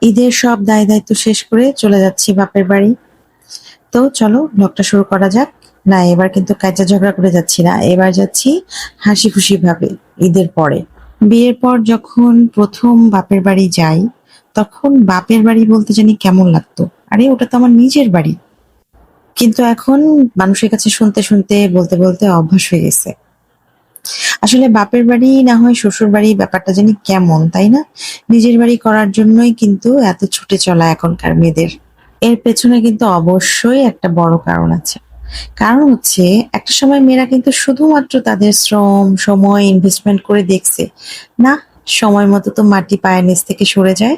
ঈদের সব দায় দায়িত্ব শেষ করে চলে যাচ্ছি বাপের বাড়ি। তো চলো ব্লগটা শুরু করা যাক। না, এবার কিন্তু কাঁচা ঝগড়া করে যাচ্ছি না, এবার যাচ্ছি হাসি খুশি ভাবে। ঈদের পরে, বিয়ের পর যখন প্রথম বাপের বাড়ি যাই, তখন বাপের বাড়ি বলতে জানি কেমন লাগতো। আরে ওটা তো আমার নিজের বাড়ি। কিন্তু এখন মানুষের কাছে শুনতে শুনতে বলতে বলতে অভ্যাস হয়ে গেছে। আসলে বাপের বাড়ি না হয় শ্বশুর বাড়ি, ব্যাপারটা জানি কেমন, তাই না? নিজের বাড়ি করার জন্যই কিন্তু এত ছুটে চলা এখনকার মেয়েদের। এর পেছনে কিন্তু অবশ্যই একটা বড় কারণ আছে। কারণ হচ্ছে, একটা সময় মেয়েরা কিন্তু শুধুমাত্র তাদের শ্রম সময় ইনভেস্টমেন্ট করে দেখছে, না সময় মতো তো মাটি পায়ের নিচ থেকে সরে যায়।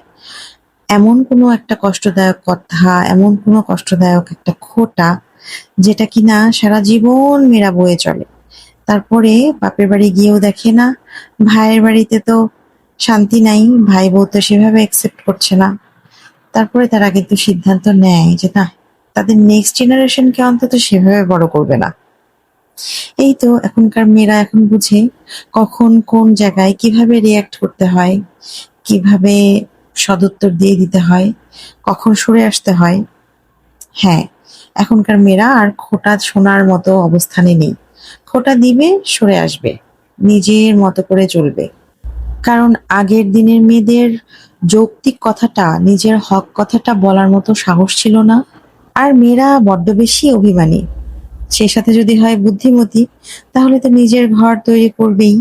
এমন কোনো একটা কষ্টদায়ক কথা, এমন কোনো কষ্টদায়ক একটা খোঁটা, যেটা কিনা সারা জীবন মেয়েরা বয়ে চলে। তারপরে বাপের বাড়ি গিয়েও দেখে না, ভাইয়ের বাড়িতে তো শান্তি নাই, ভাই বউ তো সেভাবে একসেপ্ট করছে না। তারপরে তারা কিন্তু সিদ্ধান্ত নেয় যে না, তাদের নেক্সট জেনারেশনকে অন্তত সেভাবে বড় করবে না। এই তো এখনকার মেয়েরা এখন বুঝে কখন কোন জায়গায় কিভাবে রিয়াক্ট করতে হয়, কিভাবে সদুত্তর দিয়ে দিতে হয়, কখন সরে আসতে হয়। হ্যাঁ, এখনকার মেয়েরা আর খোঁটা শোনার মতো অবস্থানে নেই। খোঁটা দিবে, সরে আসবে, নিজের মতো করে চলবে। কারণ আগের দিনের মেয়েদের যৌক্তিক কথাটা, নিজের হক কথাটা বলার মতো সাহস ছিল না। আর মেয়েরা বড্ড বেশি অভিমানী, সে সাথে যদি হয় বুদ্ধিমতী, তাহলে তো নিজের ঘর তৈরি করবেই।